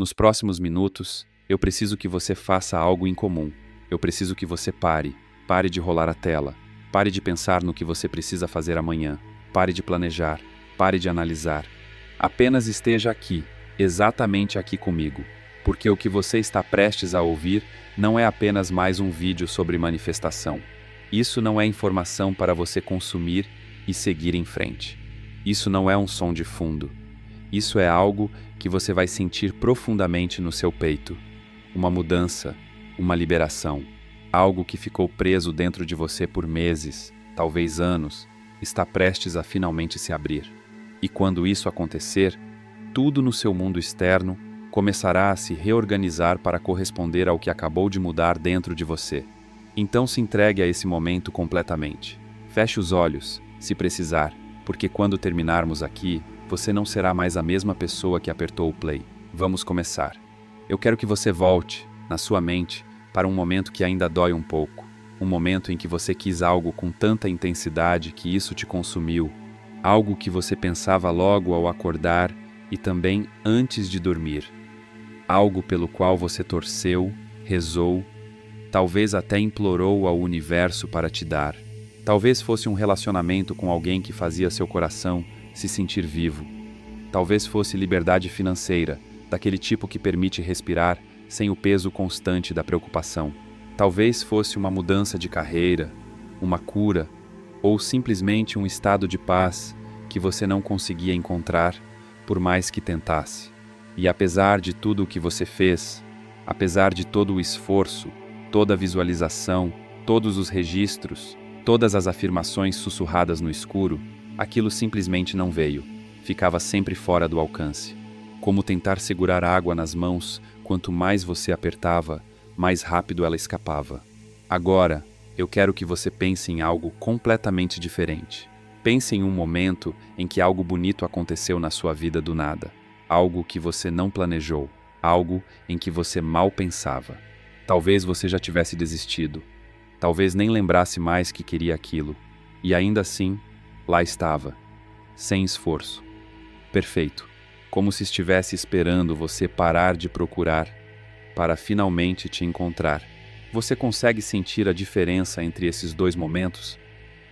Nos próximos minutos, eu preciso que você faça algo incomum. Eu preciso que você pare. Pare de rolar a tela. Pare de pensar no que você precisa fazer amanhã. Pare de planejar. Pare de analisar. Apenas esteja aqui, exatamente aqui comigo. Porque o que você está prestes a ouvir não é apenas mais um vídeo sobre manifestação. Isso não é informação para você consumir e seguir em frente. Isso não é um som de fundo. Isso é algo que você vai sentir profundamente no seu peito. Uma mudança, uma liberação. Algo que ficou preso dentro de você por meses, talvez anos, está prestes a finalmente se abrir. E quando isso acontecer, tudo no seu mundo externo começará a se reorganizar para corresponder ao que acabou de mudar dentro de você. Então se entregue a esse momento completamente. Feche os olhos, se precisar, porque quando terminarmos aqui, você não será mais a mesma pessoa que apertou o play. Vamos começar. Eu quero que você volte, na sua mente, para um momento que ainda dói um pouco. Um momento em que você quis algo com tanta intensidade que isso te consumiu. Algo que você pensava logo ao acordar e também antes de dormir. Algo pelo qual você torceu, rezou, talvez até implorou ao universo para te dar. Talvez fosse um relacionamento com alguém que fazia seu coração se sentir vivo. Talvez fosse liberdade financeira, daquele tipo que permite respirar sem o peso constante da preocupação. Talvez fosse uma mudança de carreira, uma cura, ou simplesmente um estado de paz que você não conseguia encontrar, por mais que tentasse. E apesar de tudo o que você fez, apesar de todo o esforço, toda a visualização, todos os registros, todas as afirmações sussurradas no escuro, aquilo simplesmente não veio. Ficava sempre fora do alcance. Como tentar segurar água nas mãos, quanto mais você apertava, mais rápido ela escapava. Agora, eu quero que você pense em algo completamente diferente. Pense em um momento em que algo bonito aconteceu na sua vida do nada. Algo que você não planejou. Algo em que você mal pensava. Talvez você já tivesse desistido. Talvez nem lembrasse mais que queria aquilo. E ainda assim, lá estava. Sem esforço. Perfeito. Como se estivesse esperando você parar de procurar para finalmente te encontrar. Você consegue sentir a diferença entre esses dois momentos?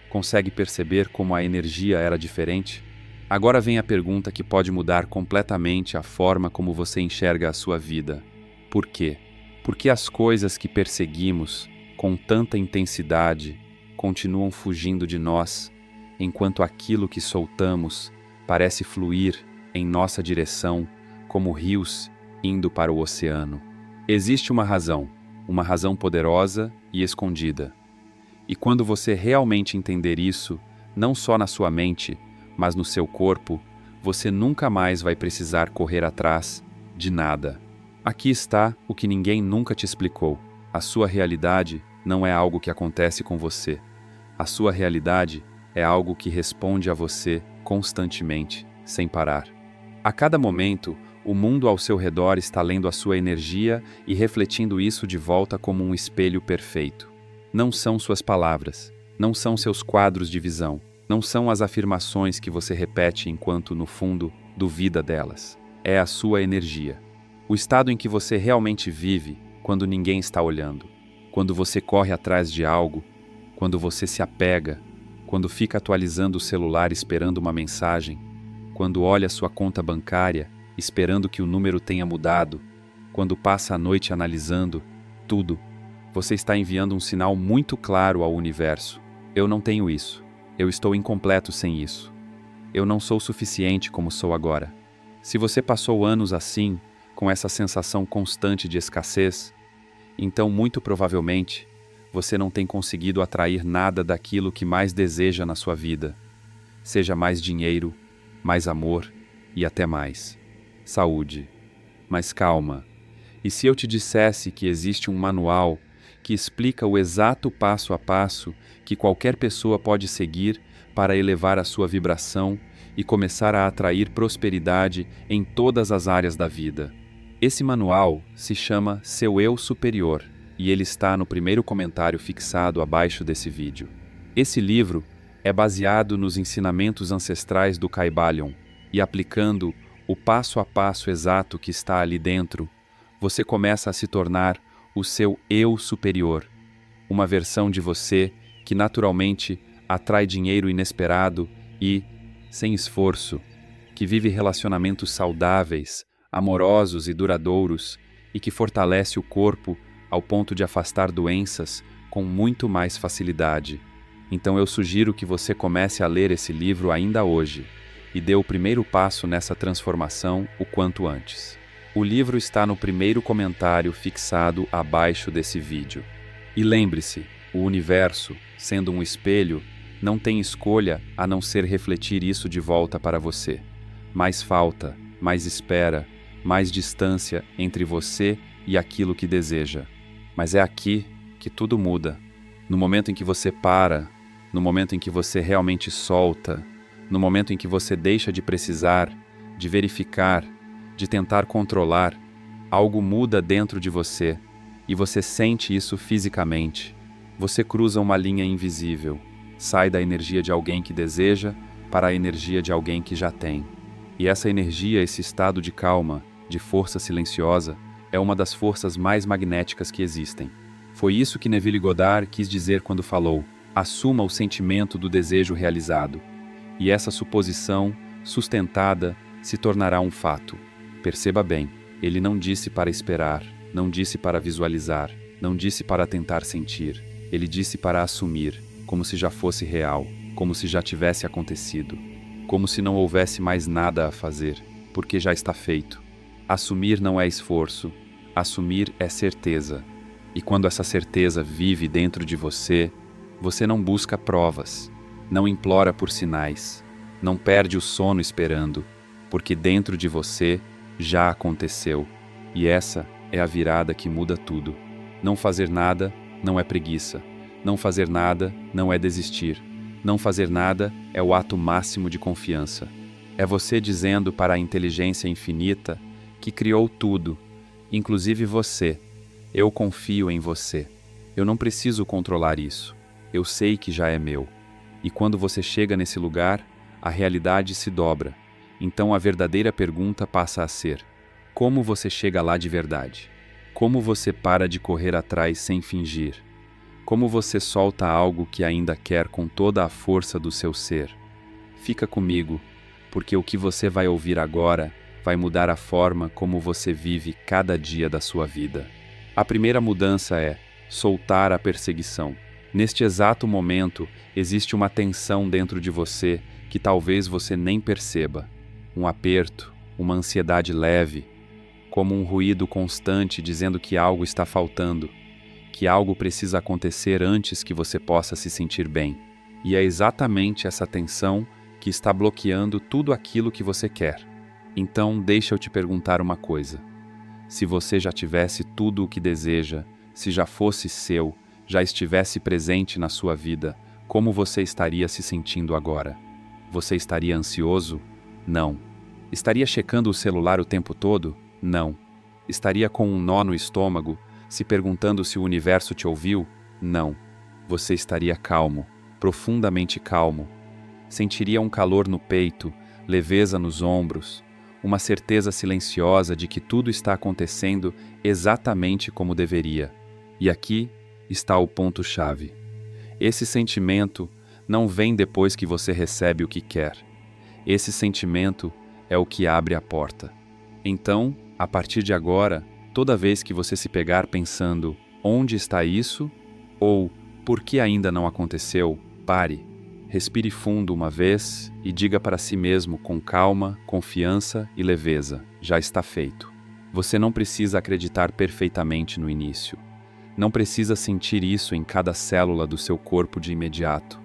Consegue perceber como a energia era diferente? Agora vem a pergunta que pode mudar completamente a forma como você enxerga a sua vida. Por quê? Porque as coisas que perseguimos com tanta intensidade continuam fugindo de nós, enquanto aquilo que soltamos parece fluir em nossa direção como rios indo para o oceano. Existe uma razão poderosa e escondida. E quando você realmente entender isso, não só na sua mente, mas no seu corpo, você nunca mais vai precisar correr atrás de nada. Aqui está o que ninguém nunca te explicou. A sua realidade não é algo que acontece com você. A sua realidade é algo que responde a você constantemente, sem parar. A cada momento, o mundo ao seu redor está lendo a sua energia e refletindo isso de volta como um espelho perfeito. Não são suas palavras, não são seus quadros de visão, não são as afirmações que você repete enquanto, no fundo, duvida delas. É a sua energia. O estado em que você realmente vive quando ninguém está olhando. Quando você corre atrás de algo, quando você se apega, quando fica atualizando o celular esperando uma mensagem, quando olha sua conta bancária esperando que o número tenha mudado, quando passa a noite analisando tudo, você está enviando um sinal muito claro ao universo. Eu não tenho isso. Eu estou incompleto sem isso. Eu não sou suficiente como sou agora. Se você passou anos assim, com essa sensação constante de escassez, então muito provavelmente você não tem conseguido atrair nada daquilo que mais deseja na sua vida. Seja mais dinheiro, mais amor e até mais saúde. Mas calma. E se eu te dissesse que existe um manual que explica o exato passo a passo que qualquer pessoa pode seguir para elevar a sua vibração e começar a atrair prosperidade em todas as áreas da vida? Esse manual se chama Seu Eu Superior e ele está no primeiro comentário fixado abaixo desse vídeo. Esse livro é baseado nos ensinamentos ancestrais do Kybalion e aplicando o passo a passo exato que está ali dentro, você começa a se tornar o seu eu superior, uma versão de você que naturalmente atrai dinheiro inesperado e, sem esforço, que vive relacionamentos saudáveis, amorosos e duradouros e que fortalece o corpo ao ponto de afastar doenças com muito mais facilidade. Então eu sugiro que você comece a ler esse livro ainda hoje e dê o primeiro passo nessa transformação o quanto antes. O livro está no primeiro comentário fixado abaixo desse vídeo. E lembre-se, o universo, sendo um espelho, não tem escolha a não ser refletir isso de volta para você. Mais falta, mais espera, mais distância entre você e aquilo que deseja. Mas é aqui que tudo muda. No momento em que você para, no momento em que você realmente solta, no momento em que você deixa de precisar, de verificar, de tentar controlar, algo muda dentro de você e você sente isso fisicamente. Você cruza uma linha invisível, sai da energia de alguém que deseja para a energia de alguém que já tem. E essa energia, esse estado de calma, de força silenciosa, é uma das forças mais magnéticas que existem. Foi isso que Neville Goddard quis dizer quando falou: assuma o sentimento do desejo realizado. E essa suposição, sustentada, se tornará um fato. Perceba bem, ele não disse para esperar, não disse para visualizar, não disse para tentar sentir. Ele disse para assumir, como se já fosse real, como se já tivesse acontecido, como se não houvesse mais nada a fazer, porque já está feito. Assumir não é esforço, assumir é certeza. E quando essa certeza vive dentro de você, você não busca provas, não implora por sinais, não perde o sono esperando, porque dentro de você já aconteceu. E essa é a virada que muda tudo. Não fazer nada não é preguiça. Não fazer nada não é desistir. Não fazer nada é o ato máximo de confiança. É você dizendo para a inteligência infinita que criou tudo, inclusive você: eu confio em você. Eu não preciso controlar isso. Eu sei que já é meu. E quando você chega nesse lugar, a realidade se dobra. Então a verdadeira pergunta passa a ser: como você chega lá de verdade? Como você para de correr atrás sem fingir? Como você solta algo que ainda quer com toda a força do seu ser? Fica comigo, porque o que você vai ouvir agora vai mudar a forma como você vive cada dia da sua vida. A primeira mudança é soltar a perseguição. Neste exato momento, existe uma tensão dentro de você que talvez você nem perceba. Um aperto, uma ansiedade leve, como um ruído constante dizendo que algo está faltando, que algo precisa acontecer antes que você possa se sentir bem. E é exatamente essa tensão que está bloqueando tudo aquilo que você quer. Então, deixa eu te perguntar uma coisa. Se você já tivesse tudo o que deseja, se já fosse seu, já estivesse presente na sua vida, como você estaria se sentindo agora? Você estaria ansioso? Não. Estaria checando o celular o tempo todo? Não. Estaria com um nó no estômago, se perguntando se o universo te ouviu? Não. Você estaria calmo, profundamente calmo. Sentiria um calor no peito, leveza nos ombros, uma certeza silenciosa de que tudo está acontecendo exatamente como deveria. E aqui está o ponto-chave. Esse sentimento não vem depois que você recebe o que quer. Esse sentimento é o que abre a porta. Então, a partir de agora, toda vez que você se pegar pensando onde está isso ou por que ainda não aconteceu, pare, respire fundo uma vez e diga para si mesmo com calma, confiança e leveza: já está feito. Você não precisa acreditar perfeitamente no início. Não precisa sentir isso em cada célula do seu corpo de imediato.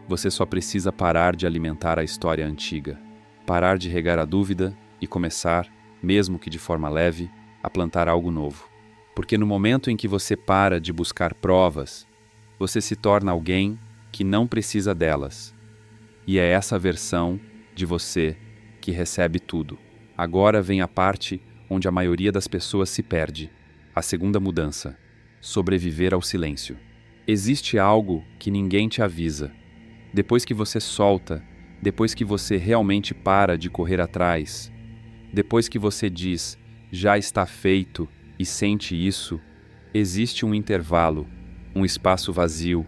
Você só precisa parar de alimentar a história antiga, parar de regar a dúvida e começar, mesmo que de forma leve, a plantar algo novo. Porque no momento em que você para de buscar provas, você se torna alguém que não precisa delas. E é essa versão de você que recebe tudo. Agora vem a parte onde a maioria das pessoas se perde. A segunda mudança: sobreviver ao silêncio. Existe algo que ninguém te avisa. Depois que você solta, depois que você realmente para de correr atrás, Depois que você diz, já está feito, e sente isso, existe um intervalo, um espaço vazio,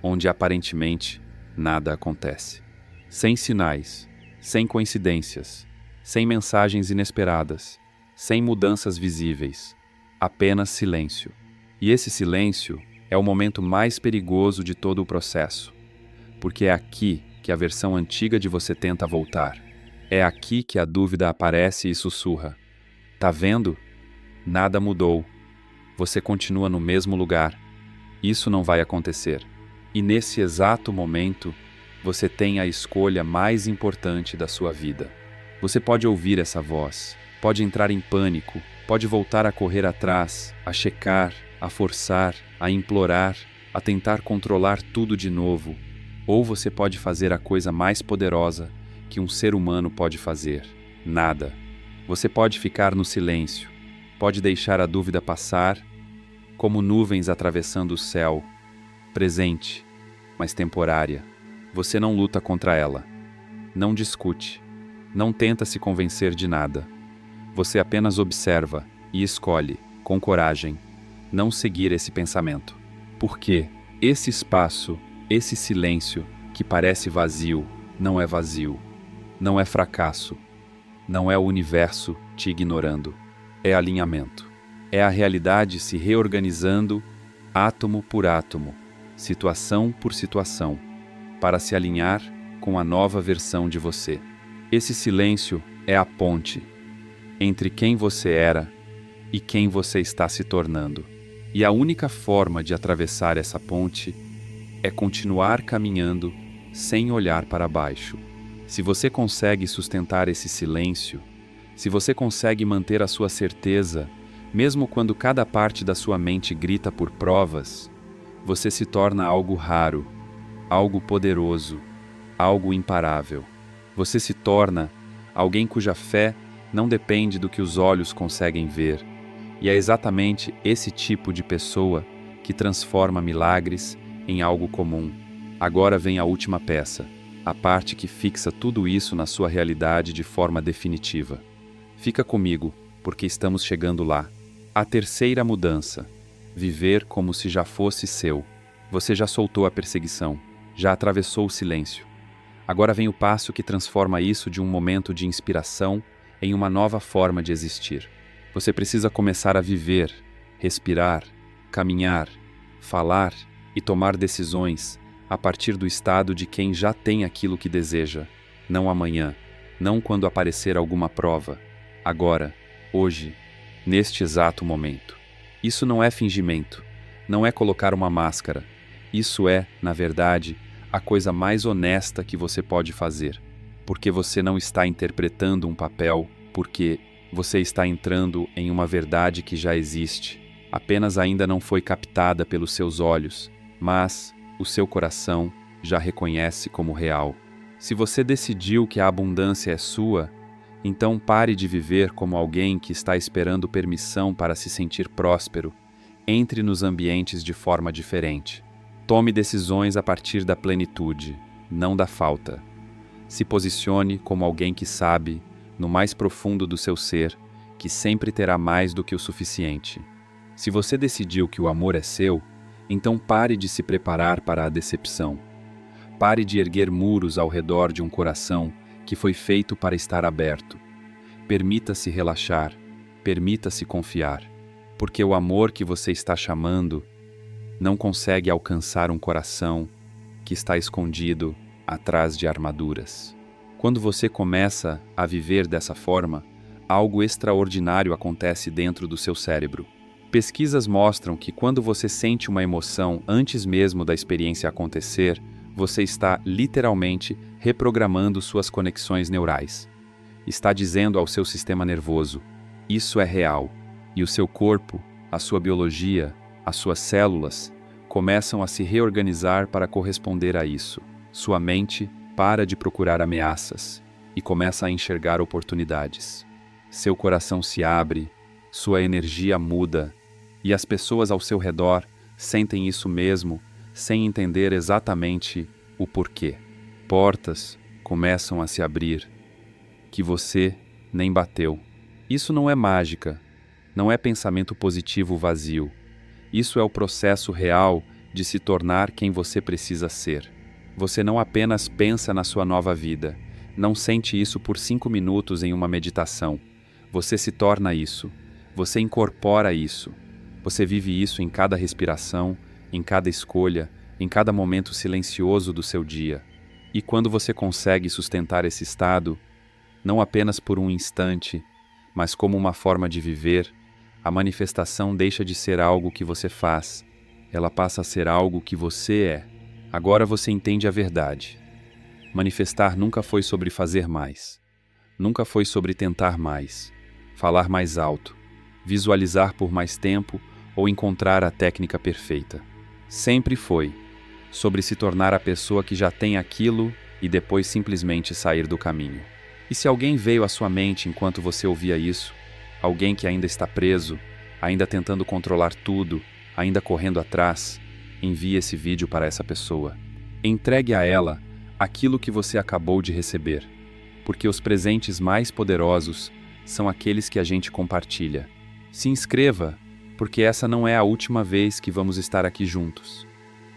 onde aparentemente nada acontece. Sem sinais, sem coincidências, sem mensagens inesperadas, sem mudanças visíveis, apenas silêncio. E esse silêncio é o momento mais perigoso de todo o processo, porque é aqui que a versão antiga de você tenta voltar. É aqui que a dúvida aparece e sussurra. Tá vendo? Nada mudou. Você continua no mesmo lugar. Isso não vai acontecer. E nesse exato momento, você tem a escolha mais importante da sua vida. Você pode ouvir essa voz, pode entrar em pânico, pode voltar a correr atrás, a checar, a forçar, a implorar, a tentar controlar tudo de novo. Ou você pode fazer a coisa mais poderosa que um ser humano pode fazer: nada. Você pode ficar no silêncio, pode deixar a dúvida passar, como nuvens atravessando o céu, presente, mas temporária. Você não luta contra ela, não discute, não tenta se convencer de nada. Você apenas observa e escolhe, com coragem, não seguir esse pensamento. Porque esse espaço, esse silêncio que parece vazio, não é vazio. Não é fracasso. Não é o universo te ignorando. É alinhamento. É a realidade se reorganizando, átomo por átomo, situação por situação, para se alinhar com a nova versão de você. Esse silêncio é a ponte entre quem você era e quem você está se tornando. E a única forma de atravessar essa ponte é continuar caminhando sem olhar para baixo. Se você consegue sustentar esse silêncio, se você consegue manter a sua certeza, mesmo quando cada parte da sua mente grita por provas, você se torna algo raro, algo poderoso, algo imparável. Você se torna alguém cuja fé não depende do que os olhos conseguem ver. E é exatamente esse tipo de pessoa que transforma milagres em algo comum. Agora vem a última peça, a parte que fixa tudo isso na sua realidade de forma definitiva. Fica comigo, porque estamos chegando lá. A terceira mudança: viver como se já fosse seu. Você já soltou a perseguição, já atravessou o silêncio. Agora vem o passo que transforma isso de um momento de inspiração em uma nova forma de existir. Você precisa começar a viver, respirar, caminhar, falar e tomar decisões a partir do estado de quem já tem aquilo que deseja, não amanhã, não quando aparecer alguma prova, agora, hoje, neste exato momento. Isso não é fingimento, não é colocar uma máscara. Isso é, na verdade, a coisa mais honesta que você pode fazer, porque você não está interpretando um papel, porque você está entrando em uma verdade que já existe, apenas ainda não foi captada pelos seus olhos, mas o seu coração já reconhece como real. Se você decidiu que a abundância é sua, então pare de viver como alguém que está esperando permissão para se sentir próspero. Entre nos ambientes de forma diferente. Tome decisões a partir da plenitude, não da falta. Se posicione como alguém que sabe, no mais profundo do seu ser, que sempre terá mais do que o suficiente. Se você decidiu que o amor é seu, então pare de se preparar para a decepção. Pare de erguer muros ao redor de um coração que foi feito para estar aberto. Permita-se relaxar, permita-se confiar, porque o amor que você está chamando não consegue alcançar um coração que está escondido atrás de armaduras. Quando você começa a viver dessa forma, algo extraordinário acontece dentro do seu cérebro. Pesquisas mostram que quando você sente uma emoção antes mesmo da experiência acontecer, você está literalmente reprogramando suas conexões neurais. Está dizendo ao seu sistema nervoso: isso é real. E o seu corpo, a sua biologia, as suas células começam a se reorganizar para corresponder a isso. Sua mente para de procurar ameaças e começa a enxergar oportunidades. Seu coração se abre, sua energia muda, e as pessoas ao seu redor sentem isso mesmo, sem entender exatamente o porquê. Portas começam a se abrir que você nem bateu. Isso não é mágica, não é pensamento positivo vazio. Isso é o processo real de se tornar quem você precisa ser. Você não apenas pensa na sua nova vida, não sente isso por 5 minutos em uma meditação. Você se torna isso, você incorpora isso. Você vive isso em cada respiração, em cada escolha, em cada momento silencioso do seu dia. E quando você consegue sustentar esse estado, não apenas por um instante, mas como uma forma de viver, a manifestação deixa de ser algo que você faz, ela passa a ser algo que você é. Agora você entende a verdade. Manifestar nunca foi sobre fazer mais. Nunca foi sobre tentar mais, falar mais alto, visualizar por mais tempo ou encontrar a técnica perfeita. Sempre foi sobre se tornar a pessoa que já tem aquilo e depois simplesmente sair do caminho. E se alguém veio à sua mente enquanto você ouvia isso, alguém que ainda está preso, ainda tentando controlar tudo, ainda correndo atrás, envie esse vídeo para essa pessoa. Entregue a ela aquilo que você acabou de receber, porque os presentes mais poderosos são aqueles que a gente compartilha. Se inscreva, porque essa não é a última vez que vamos estar aqui juntos.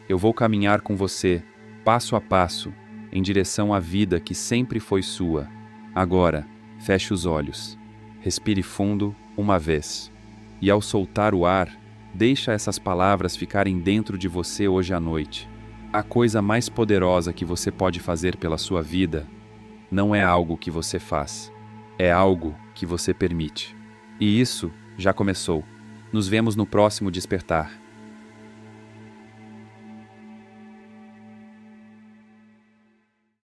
Eu vou caminhar com você, passo a passo, em direção à vida que sempre foi sua. Agora, feche os olhos. Respire fundo uma vez. E ao soltar o ar, deixa essas palavras ficarem dentro de você hoje à noite. A coisa mais poderosa que você pode fazer pela sua vida não é algo que você faz, é algo que você permite. E isso já começou. Nos vemos no próximo despertar.